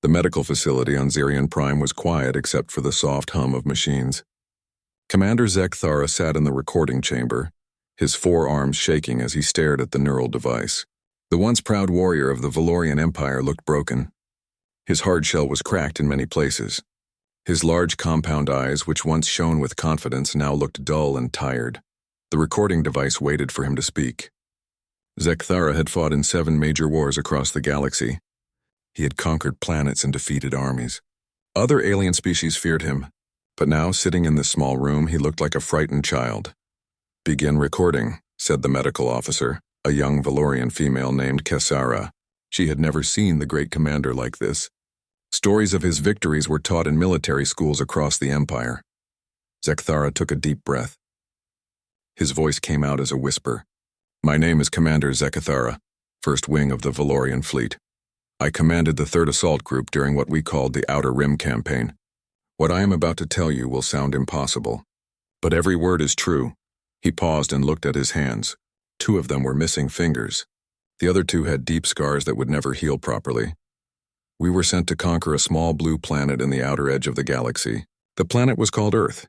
The medical facility on Zirion Prime was quiet except for the soft hum of machines. Commander Zekthara sat in the recording chamber, his forearms shaking as he stared at the neural device. The once proud warrior of the Valorian Empire looked broken. His hard shell was cracked in many places. His large compound eyes, which once shone with confidence, now looked dull and tired. The recording device waited for him to speak. Zekthara had fought in 7 major wars across the galaxy. He had conquered planets and defeated armies. Other alien species feared him, but now, sitting in this small room, he looked like a frightened child. "Begin recording," said the medical officer, a young Valorian female named Kesara. She had never seen the great commander like this. Stories of his victories were taught in military schools across the Empire. Zekthara took a deep breath. His voice came out as a whisper. "My name is Commander Zekthara, First Wing of the Valorian Fleet. I commanded the 3rd Assault Group during what we called the Outer Rim Campaign. What I am about to tell you will sound impossible, but every word is true." He paused and looked at his hands. 2 of them were missing fingers. The other 2 had deep scars that would never heal properly. We were sent to conquer a small blue planet in the outer edge of the galaxy. The planet was called Earth.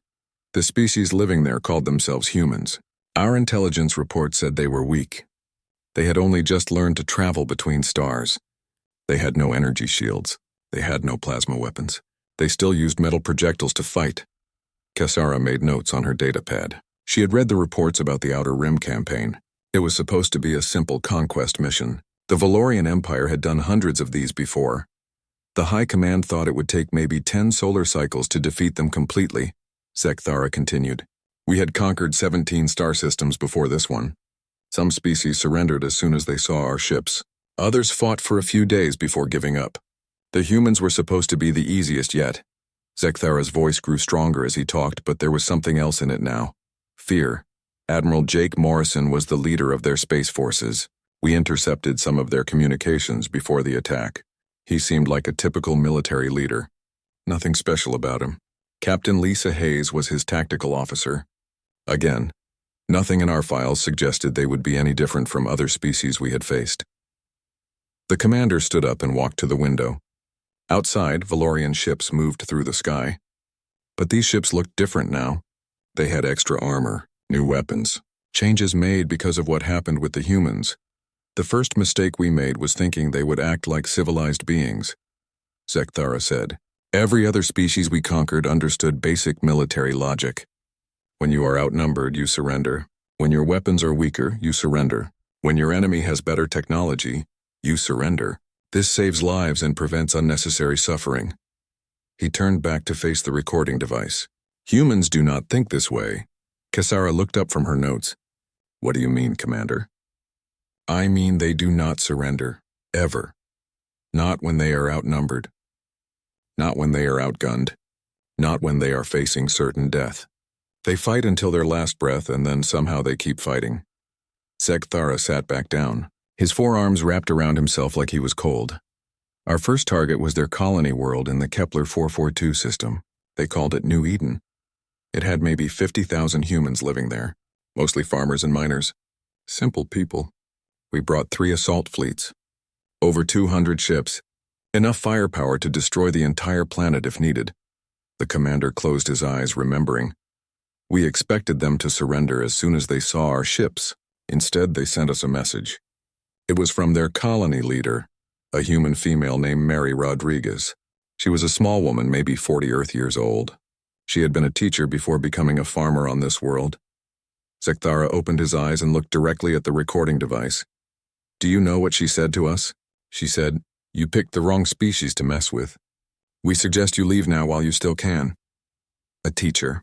The species living there called themselves humans. Our intelligence report said they were weak. They had only just learned to travel between stars. They had no energy shields. They had no plasma weapons. They still used metal projectiles to fight. Kesara made notes on her datapad. She had read the reports about the Outer Rim campaign. It was supposed to be a simple conquest mission. The Valorian Empire had done hundreds of these before. The High Command thought it would take maybe 10 solar cycles to defeat them completely, Zekthara continued. We had conquered 17 star systems before this one. Some species surrendered as soon as they saw our ships. Others fought for a few days before giving up. The humans were supposed to be the easiest yet. Zekthara's voice grew stronger as he talked, but there was something else in it now. Fear. Admiral Jake Morrison was the leader of their space forces. We intercepted some of their communications before the attack. He seemed like a typical military leader. Nothing special about him. Captain Lisa Hayes was his tactical officer. Again, nothing in our files suggested they would be any different from other species we had faced. The commander stood up and walked to the window. Outside, Valorian ships moved through the sky. But these ships looked different now. They had extra armor, new weapons, changes made because of what happened with the humans. The first mistake we made was thinking they would act like civilized beings, Zekthara said. Every other species we conquered understood basic military logic. When you are outnumbered, you surrender. When your weapons are weaker, you surrender. When your enemy has better technology, you surrender. This saves lives and prevents unnecessary suffering. He turned back to face the recording device. Humans do not think this way. Kesara looked up from her notes. What do you mean, Commander? I mean they do not surrender, ever. Not when they are outnumbered. Not when they are outgunned. Not when they are facing certain death. They fight until their last breath and then somehow they keep fighting. Zekthara sat back down, his forearms wrapped around himself like he was cold. Our first target was their colony world in the Kepler 442 system. They called it New Eden. It had maybe 50,000 humans living there, mostly farmers and miners. Simple people. We brought 3 assault fleets, over 200 ships, enough firepower to destroy the entire planet if needed. The commander closed his eyes, remembering. We expected them to surrender as soon as they saw our ships. Instead, they sent us a message. It was from their colony leader, a human female named Mary Rodriguez. She was a small woman, maybe 40 Earth years old. She had been a teacher before becoming a farmer on this world. Zekthara opened his eyes and looked directly at the recording device. Do you know what she said to us? She said, You picked the wrong species to mess with. We suggest you leave now while you still can. A teacher.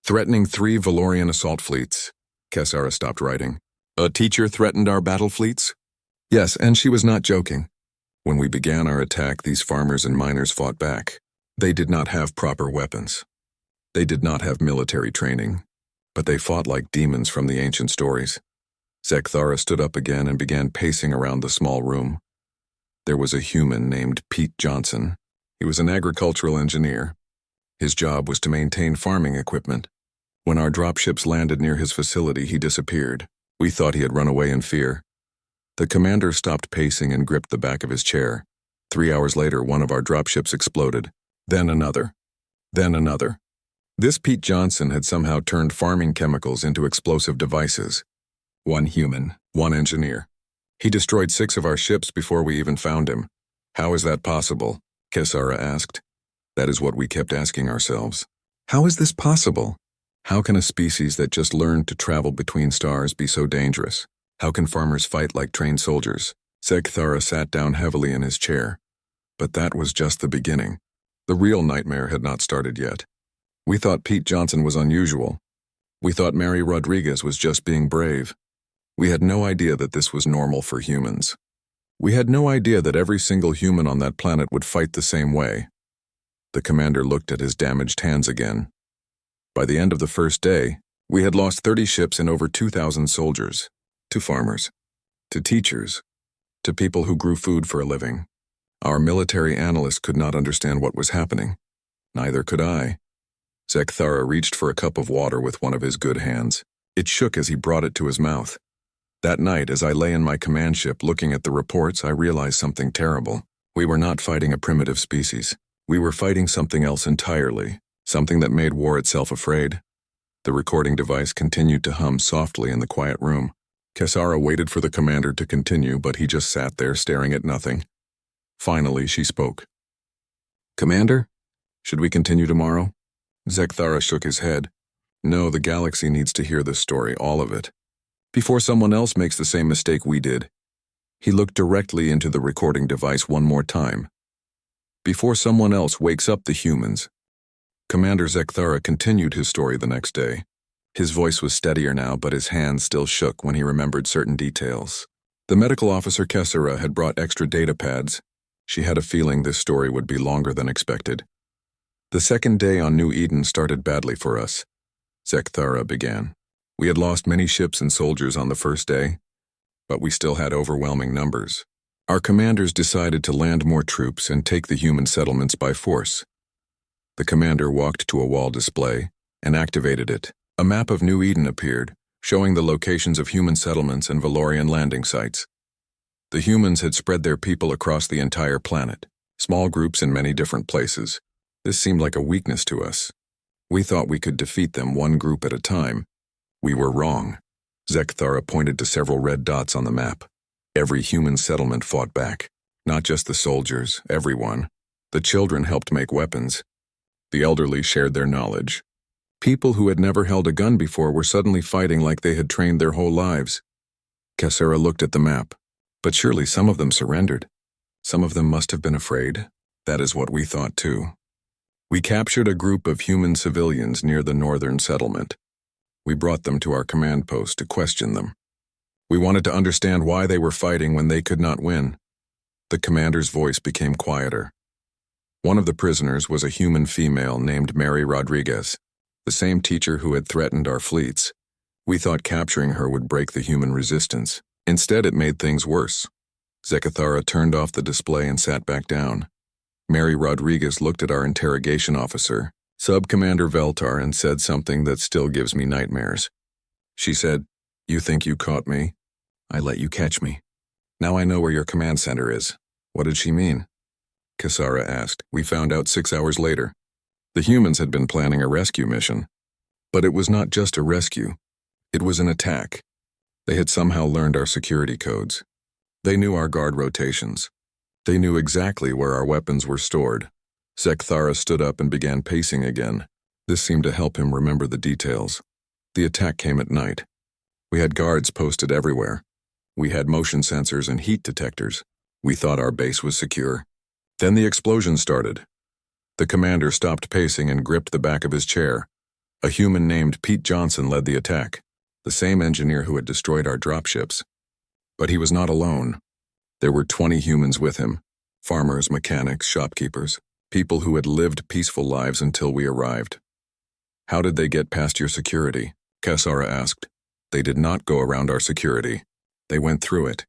Threatening 3 Valorian assault fleets. Kesara stopped writing. A teacher threatened our battle fleets? Yes, and she was not joking. When we began our attack, these farmers and miners fought back. They did not have proper weapons. They did not have military training, but they fought like demons from the ancient stories. Zekthara stood up again and began pacing around the small room. There was a human named Pete Johnson. He was an agricultural engineer. His job was to maintain farming equipment. When our dropships landed near his facility, he disappeared. We thought he had run away in fear. The commander stopped pacing and gripped the back of his chair. 3 hours later, one of our dropships exploded. Then another. Then another. This Pete Johnson had somehow turned farming chemicals into explosive devices. One human, one engineer. He destroyed 6 of our ships before we even found him. How is that possible? Kesara asked. That is what we kept asking ourselves. How is this possible? How can a species that just learned to travel between stars be so dangerous? How can farmers fight like trained soldiers? Zegthara sat down heavily in his chair. But that was just the beginning. The real nightmare had not started yet. We thought Pete Johnson was unusual. We thought Mary Rodriguez was just being brave. We had no idea that this was normal for humans. We had no idea that every single human on that planet would fight the same way. The commander looked at his damaged hands again. By the end of the first day, we had lost 30 ships and over 2,000 soldiers. To farmers. To teachers. To people who grew food for a living. Our military analyst could not understand what was happening. Neither could I. Zegthara reached for a cup of water with one of his good hands. It shook as he brought it to his mouth. That night, as I lay in my command ship looking at the reports, I realized something terrible. We were not fighting a primitive species. We were fighting something else entirely, something that made war itself afraid. The recording device continued to hum softly in the quiet room. Kesara waited for the commander to continue, but he just sat there staring at nothing. Finally, she spoke. Commander, should we continue tomorrow? Zegthara shook his head. No, the galaxy needs to hear this story, all of it. Before someone else makes the same mistake we did. He looked directly into the recording device one more time. Before someone else wakes up the humans. Commander Zegthara continued his story the next day. His voice was steadier now, but his hands still shook when he remembered certain details. The medical officer Kesara had brought extra data pads. She had a feeling this story would be longer than expected. The second day on New Eden started badly for us. Zegthara began. We had lost many ships and soldiers on the first day, but we still had overwhelming numbers. Our commanders decided to land more troops and take the human settlements by force. The commander walked to a wall display and activated it. A map of New Eden appeared, showing the locations of human settlements and Valorian landing sites. The humans had spread their people across the entire planet, small groups in many different places. This seemed like a weakness to us. We thought we could defeat them one group at a time. We were wrong. Zegthara pointed to several red dots on the map. Every human settlement fought back. Not just the soldiers, everyone. The children helped make weapons. The elderly shared their knowledge. People who had never held a gun before were suddenly fighting like they had trained their whole lives. Kesara looked at the map. But surely some of them surrendered. Some of them must have been afraid. That is what we thought too. We captured a group of human civilians near the northern settlement. We brought them to our command post to question them. We wanted to understand why they were fighting when they could not win. The commander's voice became quieter. One of the prisoners was a human female named Mary Rodriguez, the same teacher who had threatened our fleets. We thought capturing her would break the human resistance. Instead, it made things worse. Zegthara turned off the display and sat back down. Mary Rodriguez looked at our interrogation officer, Sub-Commander Veltar, and said something that still gives me nightmares. She said, "You think you caught me? I let you catch me. Now I know where your command center is." What did she mean? Kesara asked. We found out 6 hours later. The humans had been planning a rescue mission. But it was not just a rescue. It was an attack. They had somehow learned our security codes. They knew our guard rotations. They knew exactly where our weapons were stored. Zegthara stood up and began pacing again. This seemed to help him remember the details. The attack came at night. We had guards posted everywhere. We had motion sensors and heat detectors. We thought our base was secure. Then the explosion started. The commander stopped pacing and gripped the back of his chair. A human named Pete Johnson led the attack, the same engineer who had destroyed our dropships. But he was not alone. There were 20 humans with him, farmers, mechanics, shopkeepers, people who had lived peaceful lives until we arrived. How did they get past your security? Kesara asked. They did not go around our security. They went through it.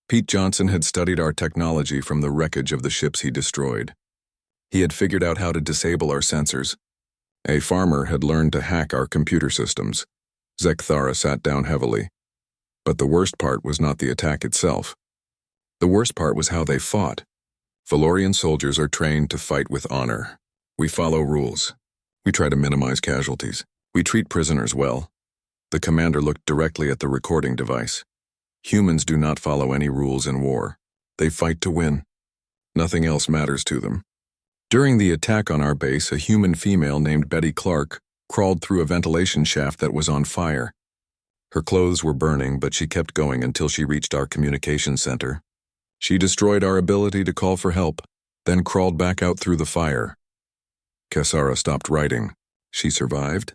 Pete Johnson had studied our technology from the wreckage of the ships he destroyed. He had figured out how to disable our sensors. A farmer had learned to hack our computer systems. Zegthara sat down heavily. But the worst part was not the attack itself. The worst part was how they fought. Valorian soldiers are trained to fight with honor. We follow rules. We try to minimize casualties. We treat prisoners well. The commander looked directly at the recording device. Humans do not follow any rules in war. They fight to win. Nothing else matters to them. During the attack on our base, a human female named Betty Clark crawled through a ventilation shaft that was on fire. Her clothes were burning, but she kept going until she reached our communication center. She destroyed our ability to call for help, then crawled back out through the fire. Kesara stopped writing. She survived?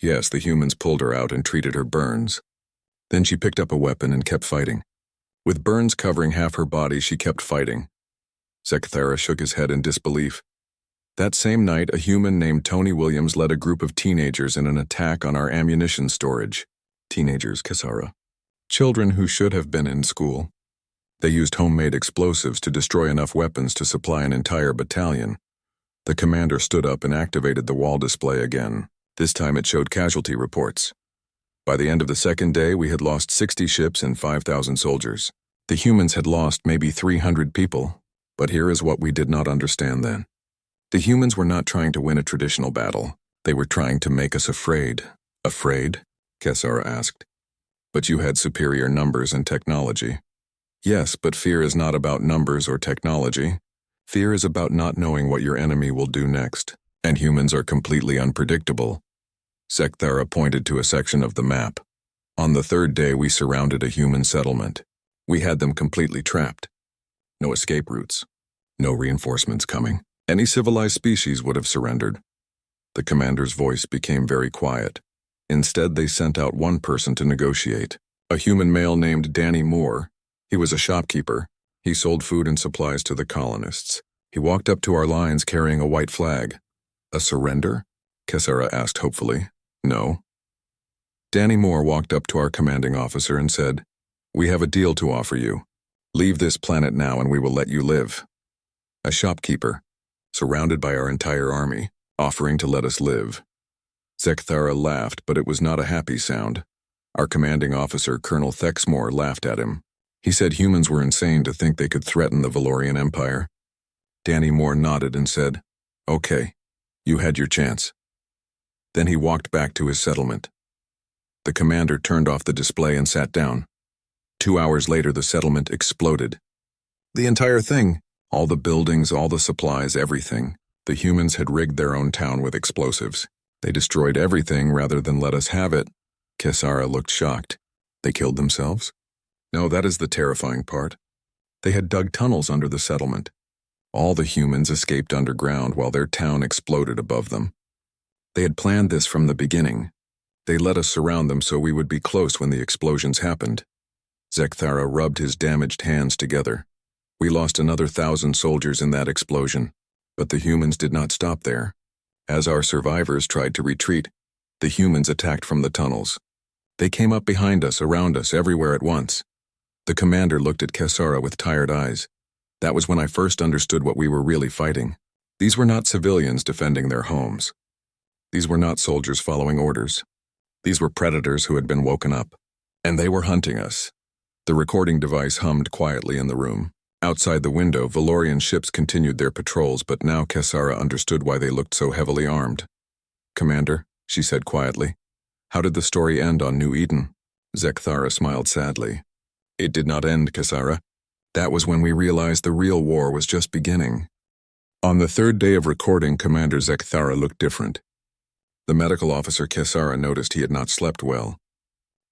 Yes, the humans pulled her out and treated her burns. Then she picked up a weapon and kept fighting. With burns covering half her body, she kept fighting. Zekthara shook his head in disbelief. That same night, a human named Tony Williams led a group of teenagers in an attack on our ammunition storage. Teenagers, Kesara. Children who should have been in school. They used homemade explosives to destroy enough weapons to supply an entire battalion. The commander stood up and activated the wall display again. This time it showed casualty reports. By the end of the second day, we had lost 60 ships and 5,000 soldiers. The humans had lost maybe 300 people. But here is what we did not understand then. The humans were not trying to win a traditional battle. They were trying to make us afraid. Afraid? Kesara asked. But you had superior numbers and technology. Yes, but fear is not about numbers or technology. Fear is about not knowing what your enemy will do next. And humans are completely unpredictable. Zekthara pointed to a section of the map. On the third day, we surrounded a human settlement. We had them completely trapped. No escape routes. No reinforcements coming. Any civilized species would have surrendered. The commander's voice became very quiet. Instead, they sent out one person to negotiate. A human male named Danny Moore. He was a shopkeeper. He sold food and supplies to the colonists. He walked up to our lines carrying a white flag. A surrender? Kesara asked hopefully. No. Danny Moore walked up to our commanding officer and said, "We have a deal to offer you. Leave this planet now and we will let you live." A shopkeeper, surrounded by our entire army, offering to let us live. Zekthara laughed, but it was not a happy sound. Our commanding officer, Colonel Thexmore, laughed at him. He said humans were insane to think they could threaten the Valorian Empire. Danny Moore nodded and said, "Okay, you had your chance." Then he walked back to his settlement. The commander turned off the display and sat down. 2 hours later, the settlement exploded. The entire thing, all the buildings, all the supplies, everything. The humans had rigged their own town with explosives. They destroyed everything rather than let us have it. Kesara looked shocked. They killed themselves? No, that is the terrifying part. They had dug tunnels under the settlement. All the humans escaped underground while their town exploded above them. They had planned this from the beginning. They let us surround them so we would be close when the explosions happened. Zekthara rubbed his damaged hands together. We lost another 1,000 soldiers in that explosion, but the humans did not stop there. As our survivors tried to retreat, the humans attacked from the tunnels. They came up behind us, around us, everywhere at once. The commander looked at Kesara with tired eyes. That was when I first understood what we were really fighting. These were not civilians defending their homes. These were not soldiers following orders. These were predators who had been woken up, and they were hunting us. The recording device hummed quietly in the room. Outside the window, Valorian ships continued their patrols, but now Kesara understood why they looked so heavily armed. "Commander," she said quietly, "how did the story end on New Eden?" Zekthara smiled sadly. "It did not end, Kesara. That was when we realized the real war was just beginning." On the third day of recording, Commander Zekthara looked different. The medical officer Kesara noticed he had not slept well.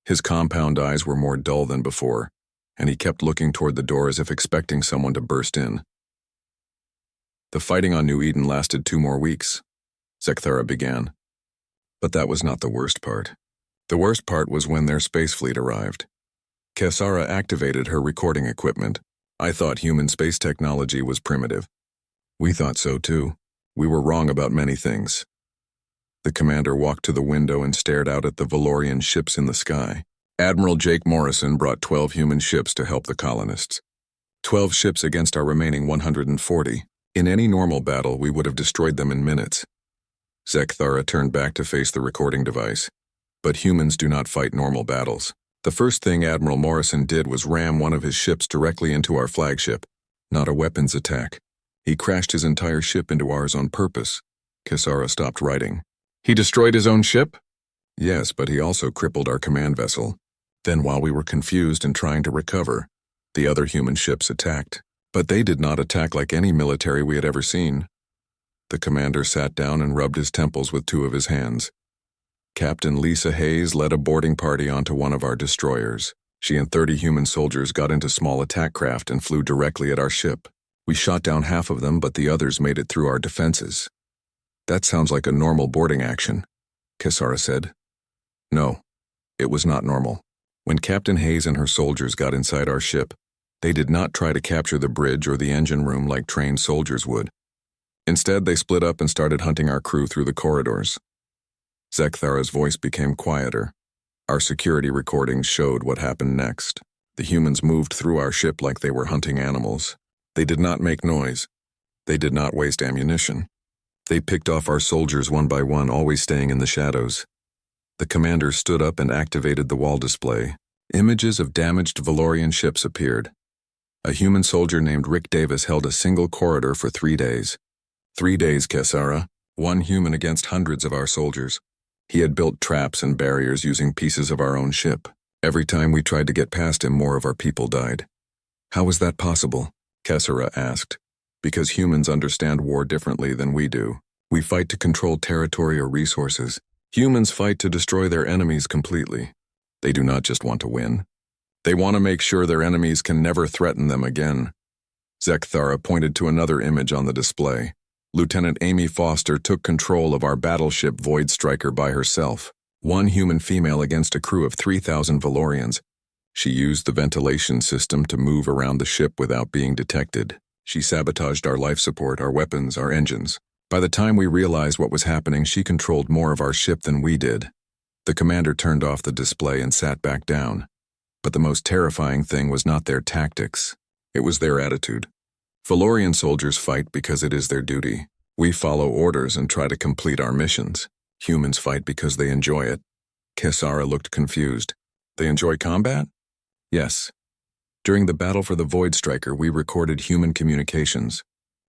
His compound eyes were more dull than before, and he kept looking toward the door as if expecting someone to burst in. The fighting on New Eden lasted 2 more weeks, Zekthara began. But that was not the worst part. The worst part was when their space fleet arrived. Kesara activated her recording equipment. I thought human space technology was primitive. We thought so too. We were wrong about many things. The commander walked to the window and stared out at the Valorian ships in the sky. Admiral Jake Morrison brought 12 human ships to help the colonists. 12 ships against our remaining 140. In any normal battle, we would have destroyed them in minutes. Zekthara turned back to face the recording device. But humans do not fight normal battles. The first thing Admiral Morrison did was ram one of his ships directly into our flagship. Not a weapons attack, He crashed his entire ship into ours on purpose. Kisara stopped writing. He destroyed his own ship? Yes, but he also crippled our command vessel. Then while we were confused and trying to recover, the other human ships attacked. But they did not attack like any military we had ever seen. The commander sat down and rubbed his temples with two of his hands. Captain Lisa Hayes led a boarding party onto one of our destroyers. She and 30 human soldiers got into small attack craft and flew directly at our ship. We shot down half of them, but the others made it through our defenses. That sounds like a normal boarding action, Kisara said. No, it was not normal. When Captain Hayes and her soldiers got inside our ship, they did not try to capture the bridge or the engine room like trained soldiers would. Instead, they split up and started hunting our crew through the corridors. Zekthara's voice became quieter. Our security recordings showed what happened next. The humans moved through our ship like they were hunting animals. They did not make noise. They did not waste ammunition. They picked off our soldiers one by one, always staying in the shadows. The commander stood up and activated the wall display. Images of damaged Valorian ships appeared. A human soldier named Rick Davis held a single corridor for 3 days. 3 days, Kesara. One human against hundreds of our soldiers. He had built traps and barriers using pieces of our own ship. Every time we tried to get past him, more of our people died. How was that possible? Kesara asked. Because humans understand war differently than we do. We fight to control territory or resources. Humans fight to destroy their enemies completely. They do not just want to win. They want to make sure their enemies can never threaten them again. Zekthara pointed to another image on the display. Lieutenant Amy Foster took control of our battleship Void Striker by herself. One human female against a crew of 3,000 Valorians. She used the ventilation system to move around the ship without being detected. She sabotaged our life support, our weapons, our engines. By the time we realized what was happening, she controlled more of our ship than we did. The commander turned off the display and sat back down. But the most terrifying thing was not their tactics. It was their attitude. Valorian soldiers fight because it is their duty. We follow orders and try to complete our missions. Humans fight because they enjoy it. Kesara looked confused. They enjoy combat? Yes. During the battle for the Void Striker, we recorded human communications.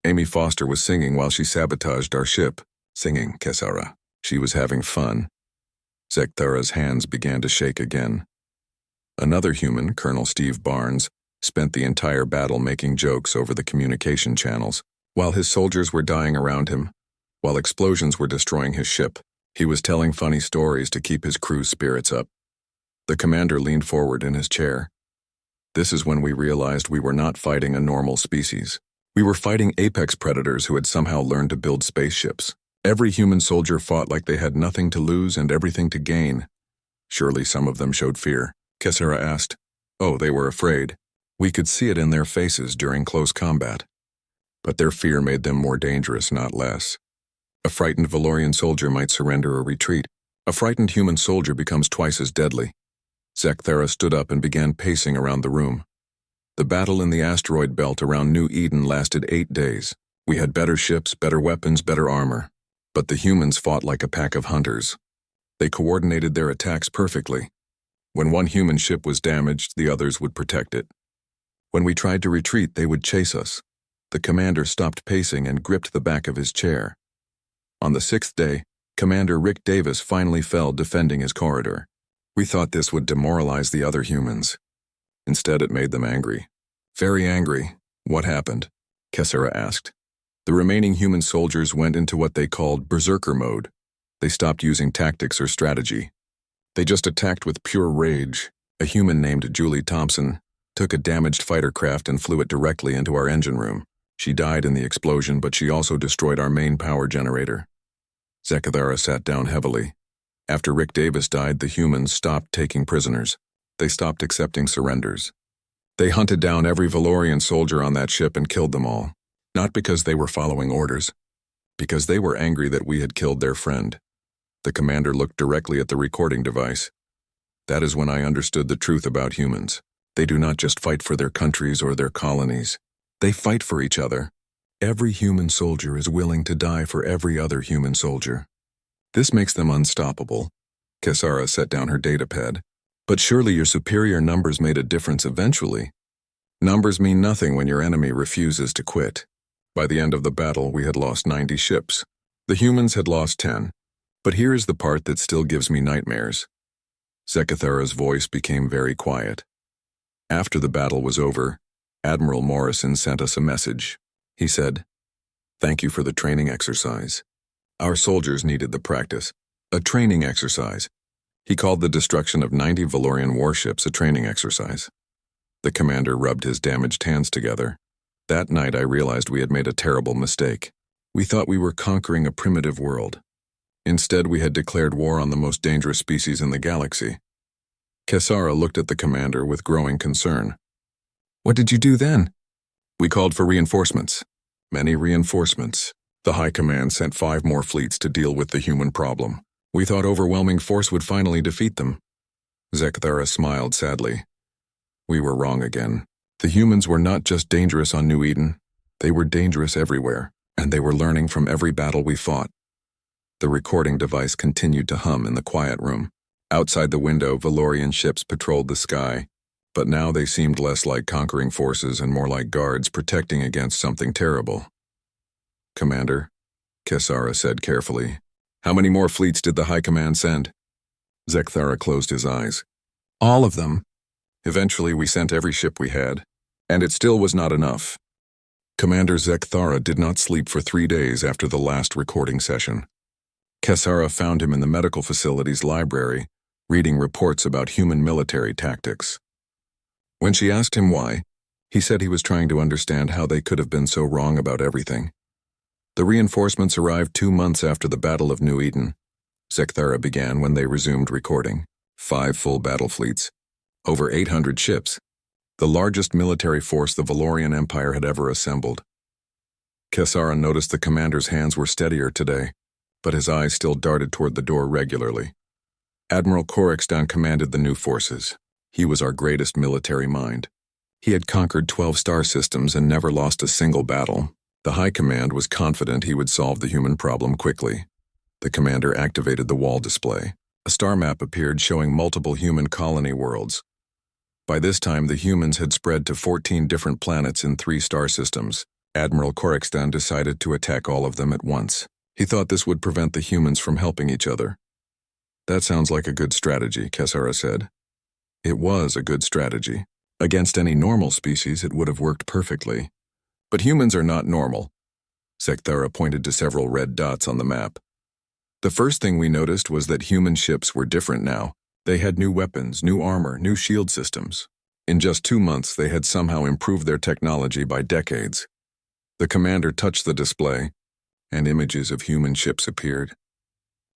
Amy Foster was singing while she sabotaged our ship. Singing, Kesara. She was having fun. Zekthara's hands began to shake again. Another human, Colonel Steve Barnes, spent the entire battle making jokes over the communication channels, while his soldiers were dying around him, while explosions were destroying his ship. He was telling funny stories to keep his crew's spirits up. The commander leaned forward in his chair. This is when we realized we were not fighting a normal species. We were fighting apex predators who had somehow learned to build spaceships. Every human soldier fought like they had nothing to lose and everything to gain. Surely some of them showed fear. Kesara asked. Oh, they were afraid. We could see it in their faces during close combat. But their fear made them more dangerous, not less. A frightened Valorian soldier might surrender or retreat. A frightened human soldier becomes twice as deadly. Zekthara stood up and began pacing around the room. The battle in the asteroid belt around New Eden lasted 8 days. We had better ships, better weapons, better armor. But the humans fought like a pack of hunters. They coordinated their attacks perfectly. When one human ship was damaged, the others would protect it. When we tried to retreat, they would chase us. The commander stopped pacing and gripped the back of his chair. On the 6th day, Commander Rick Davis finally fell defending his corridor. We thought this would demoralize the other humans. Instead, it made them angry. Very angry. What happened? Kesara asked. The remaining human soldiers went into what they called berserker mode. They stopped using tactics or strategy. They just attacked with pure rage. A human named Julie Thompson took a damaged fighter craft and flew it directly into our engine room. She died in the explosion, but she also destroyed our main power generator. Zekthara sat down heavily. After Rick Davis died, the humans stopped taking prisoners. They stopped accepting surrenders. They hunted down every Valorian soldier on that ship and killed them all. Not because they were following orders, because they were angry that we had killed their friend. The commander looked directly at the recording device. That is when I understood the truth about humans. They do not just fight for their countries or their colonies. They fight for each other. Every human soldier is willing to die for every other human soldier. This makes them unstoppable. Kesara set down her datapad. But surely your superior numbers made a difference eventually. Numbers mean nothing when your enemy refuses to quit. By the end of the battle, we had lost 90 ships. The humans had lost 10. But here is the part that still gives me nightmares. Zekathara's voice became very quiet. After the battle was over, Admiral Morrison sent us a message. He said, "Thank you for the training exercise. Our soldiers needed the practice. A training exercise." He called the destruction of 90 Valorian warships a training exercise. The commander rubbed his damaged hands together. That night I realized we had made a terrible mistake. We thought we were conquering a primitive world. Instead, we had declared war on the most dangerous species in the galaxy. Kesara looked at the commander with growing concern. "What did you do then?" "We called for reinforcements. Many reinforcements. The High Command sent 5 more fleets to deal with the human problem. We thought overwhelming force would finally defeat them." Zekathara smiled sadly. "We were wrong again. The humans were not just dangerous on New Eden. They were dangerous everywhere, and they were learning from every battle we fought." The recording device continued to hum in the quiet room. Outside the window, Valorian ships patrolled the sky, but now they seemed less like conquering forces and more like guards protecting against something terrible. "Commander," Kesara said carefully, "how many more fleets did the High Command send?" Zekathara closed his eyes. "All of them. Eventually we sent every ship we had, and it still was not enough." Commander Zekathara did not sleep for 3 days after the last recording session. Kesara found him in the medical facility's library, reading reports about human military tactics. When she asked him why, he said he was trying to understand how they could have been so wrong about everything. The reinforcements arrived 2 months after the Battle of New Eden. Zekathara began when they resumed recording. 5 full battle fleets. Over 800 ships. The largest military force the Valorian Empire had ever assembled. Kesara noticed the commander's hands were steadier today, but his eyes still darted toward the door regularly. Admiral Korixtan commanded the new forces. He was our greatest military mind. He had conquered 12 star systems and never lost a single battle. The High Command was confident he would solve the human problem quickly. The commander activated the wall display. A star map appeared showing multiple human colony worlds. By this time, the humans had spread to 14 different planets in 3 star systems. Admiral Korixtan decided to attack all of them at once. He thought this would prevent the humans from helping each other. "That sounds like a good strategy," Kesara said. It was a good strategy. Against any normal species, it would have worked perfectly. But humans are not normal. Zekathara pointed to several red dots on the map. The first thing we noticed was that human ships were different now. They had new weapons, new armor, new shield systems. In just 2 months, they had somehow improved their technology by decades. The commander touched the display, and images of human ships appeared.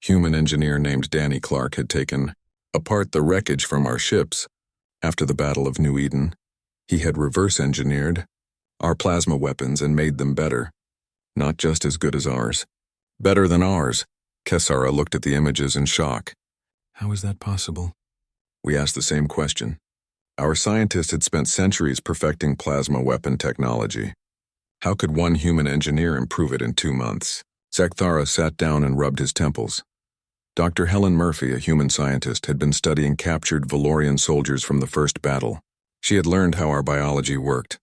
Human engineer named Danny Clark had taken apart the wreckage from our ships. After the Battle of New Eden, he had reverse-engineered our plasma weapons and made them better. Not just as good as ours. Better than ours. Kesara looked at the images in shock. "How is that possible?" We asked the same question. Our scientists had spent centuries perfecting plasma weapon technology. How could one human engineer improve it in 2 months? Zekathara sat down and rubbed his temples. Dr. Helen Murphy, a human scientist, had been studying captured Valorian soldiers from the first battle. She had learned how our biology worked.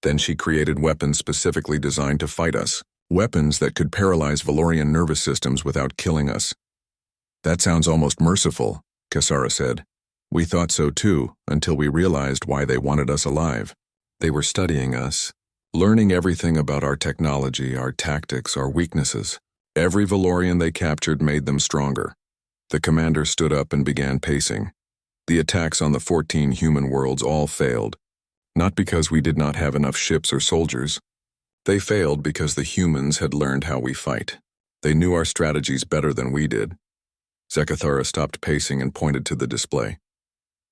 Then she created weapons specifically designed to fight us. Weapons that could paralyze Valorian nervous systems without killing us. "That sounds almost merciful," Kesara said. "We thought so too, until we realized why they wanted us alive. They were studying us, learning everything about our technology, our tactics, our weaknesses. Every Valorian they captured made them stronger." The commander stood up and began pacing. The attacks on the 14 human worlds all failed. Not because we did not have enough ships or soldiers. They failed because the humans had learned how we fight. They knew our strategies better than we did. Zekathara stopped pacing and pointed to the display.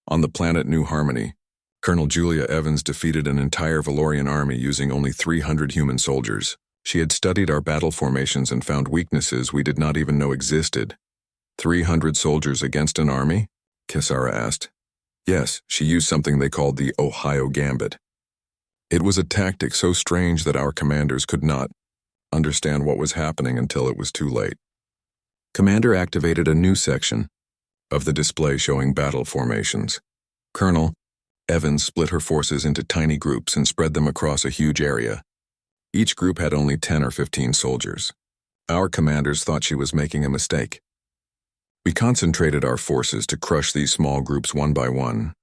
On the planet New Harmony, Colonel Julia Evans defeated an entire Valorian army using only 300 human soldiers. She had studied our battle formations and found weaknesses we did not even know existed. 300 soldiers against an army? Kesara asked. Yes, she used something they called the Ohio Gambit. It was a tactic so strange that our commanders could not understand what was happening until it was too late. Commander activated a new section of the display showing battle formations. Colonel Evans split her forces into tiny groups and spread them across a huge area. Each group had only 10 or 15 soldiers. Our commanders thought she was making a mistake. We concentrated our forces to crush these small groups one by one.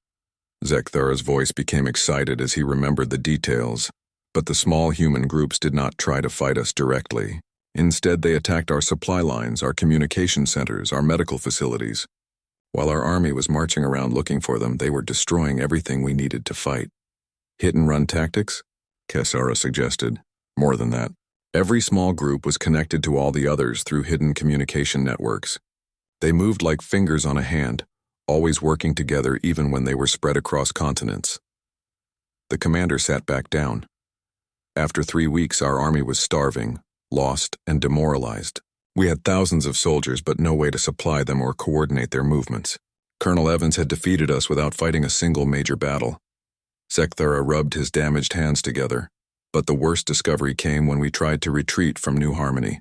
Zekthara's voice became excited as he remembered the details, but the small human groups did not try to fight us directly. Instead, they attacked our supply lines, our communication centers, our medical facilities. While our army was marching around looking for them, they were destroying everything we needed to fight. Hit-and-run tactics? Kesara suggested. More than that. Every small group was connected to all the others through hidden communication networks. They moved like fingers on a hand, always working together even when they were spread across continents. The commander sat back down. After 3 weeks, our army was starving, lost, and demoralized. We had thousands of soldiers, but no way to supply them or coordinate their movements. Colonel Evans had defeated us without fighting a single major battle. Zekthara rubbed his damaged hands together, but the worst discovery came when we tried to retreat from New Harmony.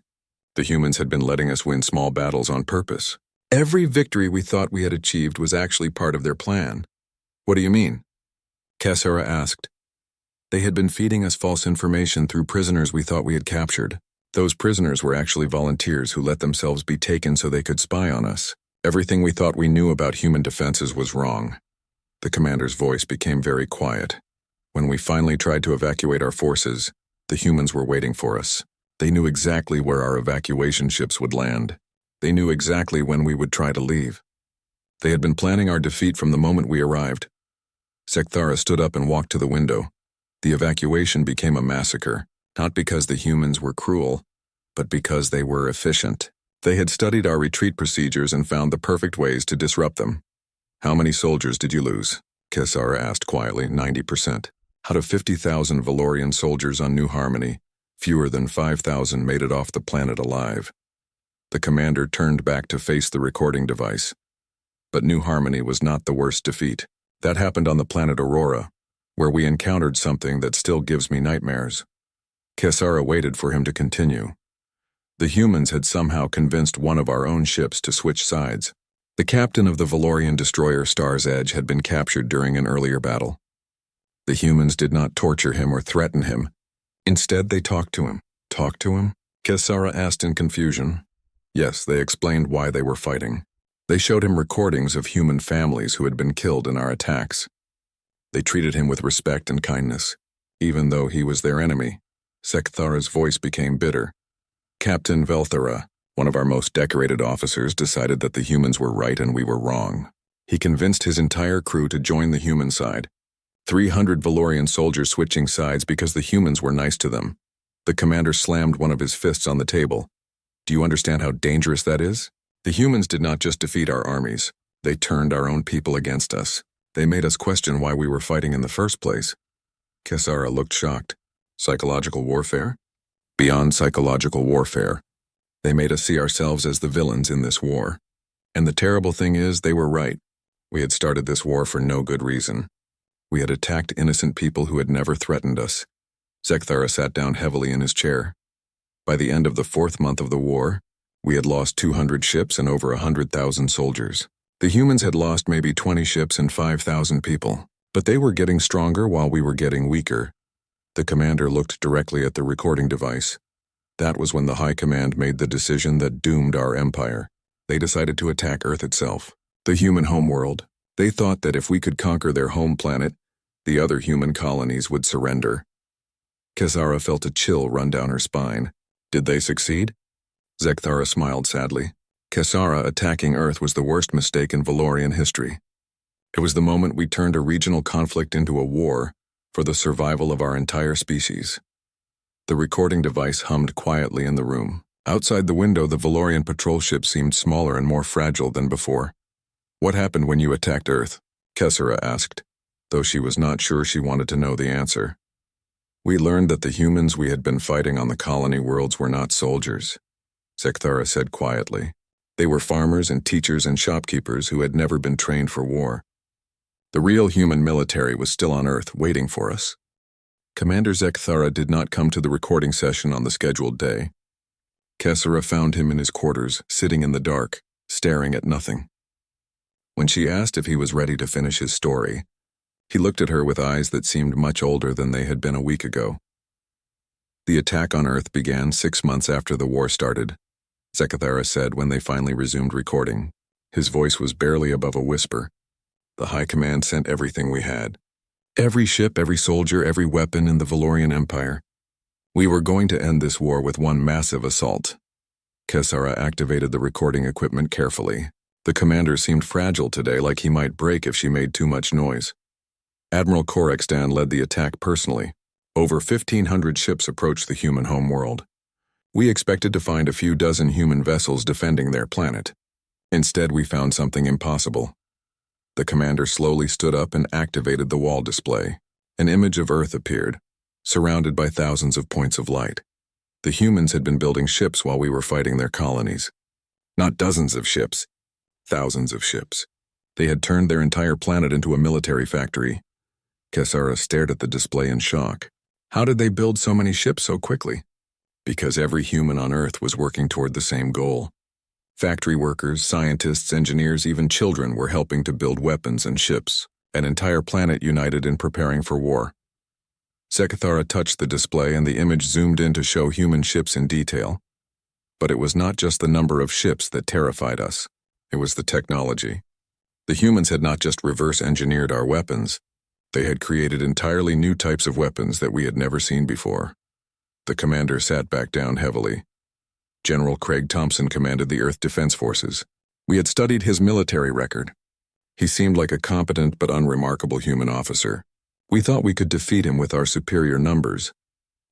The humans had been letting us win small battles on purpose. Every victory we thought we had achieved was actually part of their plan. What do you mean? Kesara asked. They had been feeding us false information through prisoners we thought we had captured. Those prisoners were actually volunteers who let themselves be taken so they could spy on us. Everything we thought we knew about human defenses was wrong. The commander's voice became very quiet. When we finally tried to evacuate our forces, the humans were waiting for us. They knew exactly where our evacuation ships would land. They knew exactly when we would try to leave. They had been planning our defeat from the moment we arrived. Zekthara stood up and walked to the window. The evacuation became a massacre, not because the humans were cruel, but because they were efficient. They had studied our retreat procedures and found the perfect ways to disrupt them. How many soldiers did you lose? Kesara asked quietly. 90%. Out of 50,000 Valorian soldiers on New Harmony, fewer than 5,000 made it off the planet alive. The commander turned back to face the recording device. But New Harmony was not the worst defeat. That happened on the planet Aurora, where we encountered something that still gives me nightmares. Kesara waited for him to continue. The humans had somehow convinced one of our own ships to switch sides. The captain of the Valorian destroyer Star's Edge had been captured during an earlier battle. The humans did not torture him or threaten him. Instead, they talked to him. Talked to him? Kesara asked in confusion. Yes, they explained why they were fighting. They showed him recordings of human families who had been killed in our attacks. They treated him with respect and kindness, even though he was their enemy. Zekthara's voice became bitter. Captain Velthara, one of our most decorated officers, decided that the humans were right and we were wrong. He convinced his entire crew to join the human side. 300 Valorian soldiers switching sides because the humans were nice to them. The commander slammed one of his fists on the table. Do you understand how dangerous that is? The humans did not just defeat our armies. They turned our own people against us. They made us question why we were fighting in the first place. Kesara looked shocked. Psychological warfare? Beyond psychological warfare. They made us see ourselves as the villains in this war. And the terrible thing is, they were right. We had started this war for no good reason. We had attacked innocent people who had never threatened us. Zekthara sat down heavily in his chair. By the end of the 4th month of the war, we had lost 200 ships and over 100,000 soldiers. The humans had lost maybe 20 ships and 5,000 people, but they were getting stronger while we were getting weaker. The commander looked directly at the recording device. That was when the High Command made the decision that doomed our empire. They decided to attack Earth itself, the human homeworld. They thought that if we could conquer their home planet, the other human colonies would surrender. Kesara felt a chill run down her spine. Did they succeed? Zekthara smiled sadly. Kesara attacking Earth was the worst mistake in Valorian history. It was the moment we turned a regional conflict into a war for the survival of our entire species. The recording device hummed quietly in the room. Outside the window, the Valorian patrol ship seemed smaller and more fragile than before. What happened when you attacked Earth? Kesara asked, though she was not sure she wanted to know the answer. We learned that the humans we had been fighting on the colony worlds were not soldiers, Zekthara said quietly. They were farmers and teachers and shopkeepers who had never been trained for war. The real human military was still on Earth, waiting for us. Commander Zekthara did not come to the recording session on the scheduled day. Kesara found him in his quarters, sitting in the dark, staring at nothing. When she asked if he was ready to finish his story, he looked at her with eyes that seemed much older than they had been a week ago. The attack on Earth began 6 months after the war started, Zekathara said when they finally resumed recording. His voice was barely above a whisper. The High Command sent everything we had. Every ship, every soldier, every weapon in the Valorian Empire. We were going to end this war with one massive assault. Kesara activated the recording equipment carefully. The commander seemed fragile today, like he might break if she made too much noise. Admiral Korextan led the attack personally. Over 1,500 ships approached the human homeworld. We expected to find a few dozen human vessels defending their planet. Instead, we found something impossible. The commander slowly stood up and activated the wall display. An image of Earth appeared, surrounded by thousands of points of light. The humans had been building ships while we were fighting their colonies. Not dozens of ships, thousands of ships. They had turned their entire planet into a military factory. Kesara stared at the display in shock. How did they build so many ships so quickly? Because every human on Earth was working toward the same goal. Factory workers, scientists, engineers, even children were helping to build weapons and ships. An entire planet united in preparing for war. Zekathara touched the display and the image zoomed in to show human ships in detail. But it was not just the number of ships that terrified us. It was the technology. The humans had not just reverse engineered our weapons. They had created entirely new types of weapons that we had never seen before. The commander sat back down heavily. General Craig Thompson commanded the Earth Defense Forces. We had studied his military record. He seemed like a competent but unremarkable human officer. We thought we could defeat him with our superior numbers.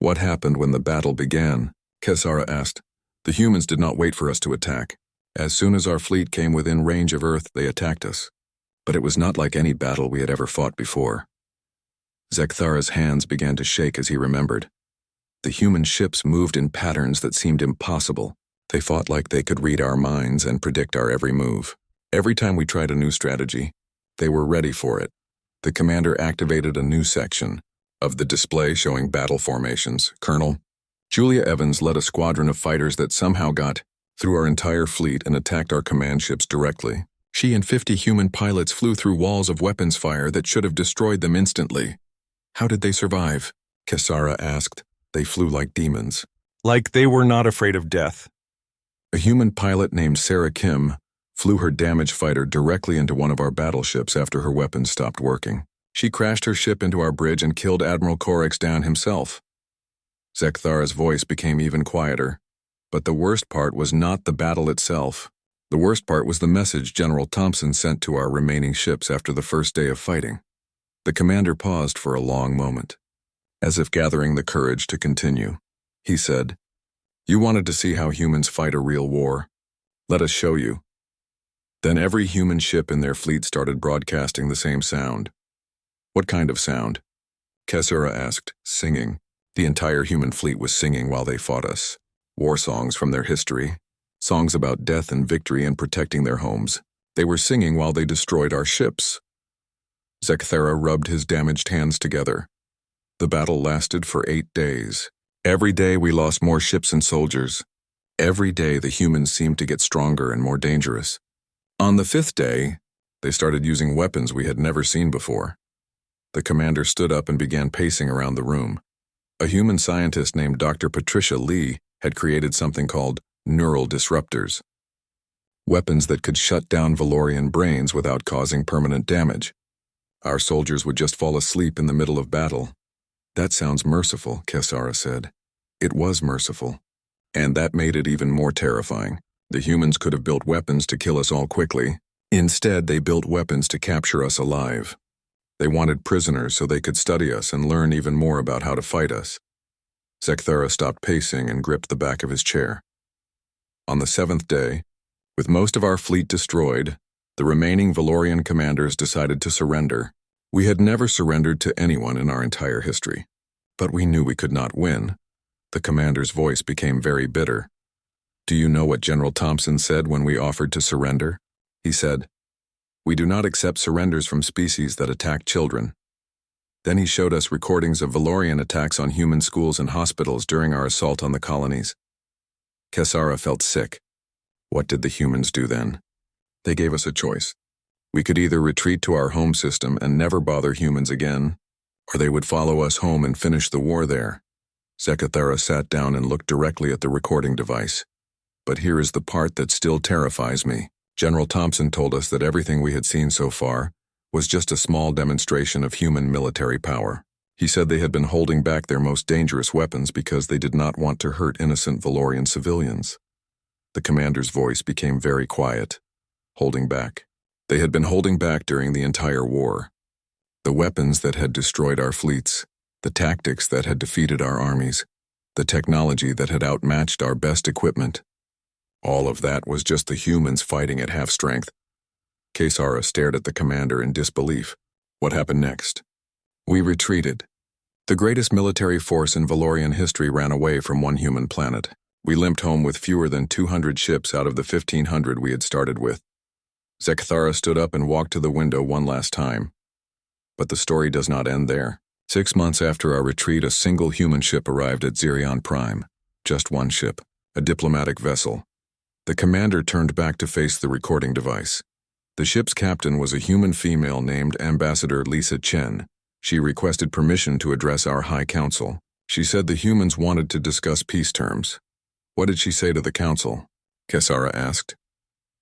What happened when the battle began? Kesara asked. The humans did not wait for us to attack. As soon as our fleet came within range of Earth, they attacked us. But it was not like any battle we had ever fought before. Zekthara's hands began to shake as he remembered. The human ships moved in patterns that seemed impossible. They fought like they could read our minds and predict our every move. Every time we tried a new strategy, they were ready for it. The commander activated a new section of the display showing battle formations. Colonel Julia Evans led a squadron of fighters that somehow got through our entire fleet and attacked our command ships directly. She and 50 human pilots flew through walls of weapons fire that should have destroyed them instantly. How did they survive? Kesara asked. They flew like demons. Like they were not afraid of death. A human pilot named Sarah Kim flew her damaged fighter directly into one of our battleships after her weapons stopped working. She crashed her ship into our bridge and killed Admiral Korextan himself. Zekthara's voice became even quieter. But the worst part was not the battle itself. The worst part was the message General Thompson sent to our remaining ships after the first day of fighting. The commander paused for a long moment, as if gathering the courage to continue. He said, "You wanted to see how humans fight a real war. Let us show you." Then every human ship in their fleet started broadcasting the same sound. What kind of sound? Kesara asked. Singing. The entire human fleet was singing while they fought us. War songs from their history. Songs about death and victory and protecting their homes. They were singing while they destroyed our ships. Zekthara rubbed his damaged hands together. The battle lasted for 8 days. Every day we lost more ships and soldiers. Every day the humans seemed to get stronger and more dangerous. On the 5th day, they started using weapons we had never seen before. The commander stood up and began pacing around the room. A human scientist named Dr. Patricia Lee had created something called neural disruptors. Weapons that could shut down Valorian brains without causing permanent damage. Our soldiers would just fall asleep in the middle of battle. That sounds merciful, Kesara said. It was merciful. And that made it even more terrifying. The humans could have built weapons to kill us all quickly. Instead, they built weapons to capture us alive. They wanted prisoners so they could study us and learn even more about how to fight us. Zekthara stopped pacing and gripped the back of his chair. On the 7th day, with most of our fleet destroyed, the remaining Valorian commanders decided to surrender. We had never surrendered to anyone in our entire history. But we knew we could not win. The commander's voice became very bitter. Do you know what General Thompson said when we offered to surrender? He said, "We do not accept surrenders from species that attack children." Then he showed us recordings of Valorian attacks on human schools and hospitals during our assault on the colonies. Kesara felt sick. What did the humans do then? They gave us a choice. We could either retreat to our home system and never bother humans again, or they would follow us home and finish the war there. Zekathara sat down and looked directly at the recording device. But here is the part that still terrifies me. General Thompson told us that everything we had seen so far was just a small demonstration of human military power. He said they had been holding back their most dangerous weapons because they did not want to hurt innocent Valorian civilians. The commander's voice became very quiet. Holding back. They had been holding back during the entire war. The weapons that had destroyed our fleets, the tactics that had defeated our armies, the technology that had outmatched our best equipment. All of that was just the humans fighting at half strength. Kesara stared at the commander in disbelief. What happened next? We retreated. The greatest military force in Valorian history ran away from one human planet. We limped home with fewer than 200 ships out of the 1,500 we had started with. Zekathara stood up and walked to the window one last time. But the story does not end there. 6 months after our retreat, a single human ship arrived at Xerion Prime. Just one ship, a diplomatic vessel. The commander turned back to face the recording device. The ship's captain was a human female named Ambassador Lisa Chen. She requested permission to address our High Council. She said the humans wanted to discuss peace terms. What did she say to the council? Kesara asked.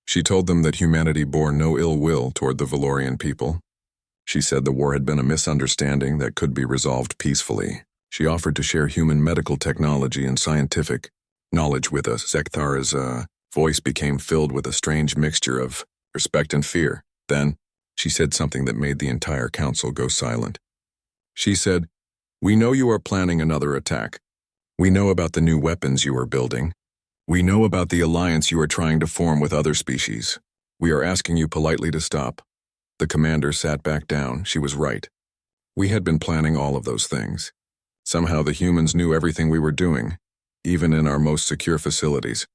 She told them that humanity bore no ill will toward the Valorian people. She said the war had been a misunderstanding that could be resolved peacefully. She offered to share human medical technology and scientific knowledge with us. Zekathara's voice became filled with a strange mixture of respect and fear. Then, she said something that made the entire council go silent. She said, "We know you are planning another attack. We know about the new weapons you are building. We know about the alliance you are trying to form with other species. We are asking you politely to stop." The commander sat back down. She was right. We had been planning all of those things. Somehow the humans knew everything we were doing, even in our most secure facilities.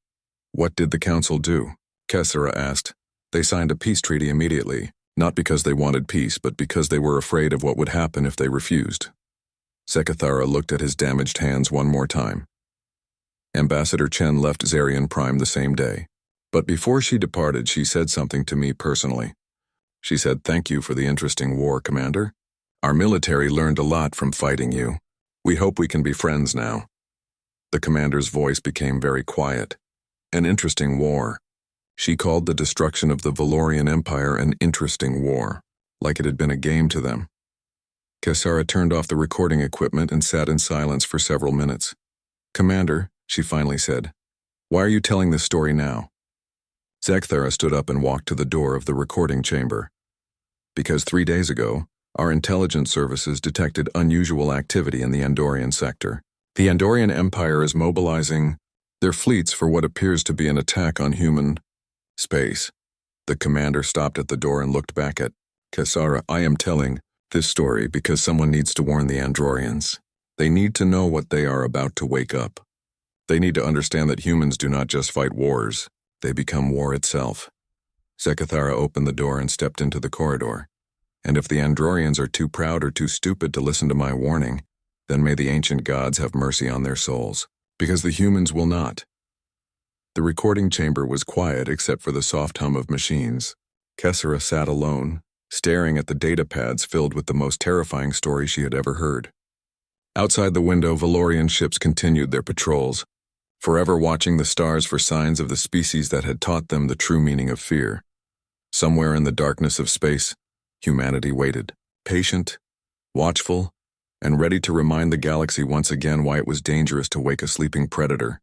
What did the council do? Kesara asked. They signed a peace treaty immediately, not because they wanted peace, but because they were afraid of what would happen if they refused. Zekathara looked at his damaged hands one more time. Ambassador Chen left Xerion Prime the same day. But before she departed, she said something to me personally. She said, "Thank you for the interesting war, Commander. Our military learned a lot from fighting you. We hope we can be friends now." The commander's voice became very quiet. An interesting war. She called the destruction of the Valorian Empire an interesting war, like it had been a game to them. Kesara turned off the recording equipment and sat in silence for several minutes. "Commander," she finally said, "why are you telling this story now?" Zekathara stood up and walked to the door of the recording chamber. Because 3 days ago, our intelligence services detected unusual activity in the Andorian sector. The Andorian Empire is mobilizing their fleets for what appears to be an attack on human space. The commander stopped at the door and looked back at Kesara. "I am telling this story because someone needs to warn the Andorians. They need to know what they are about to wake up. They need to understand that humans do not just fight wars, they become war itself." Zekathara opened the door and stepped into the corridor. "And if the Andorians are too proud or too stupid to listen to my warning, then may the ancient gods have mercy on their souls, because the humans will not." The recording chamber was quiet except for the soft hum of machines. Kesara sat alone, staring at the data pads filled with the most terrifying story she had ever heard. Outside the window, Valorian ships continued their patrols, forever watching the stars for signs of the species that had taught them the true meaning of fear. Somewhere in the darkness of space, humanity waited, patient, watchful, and ready to remind the galaxy once again why it was dangerous to wake a sleeping predator.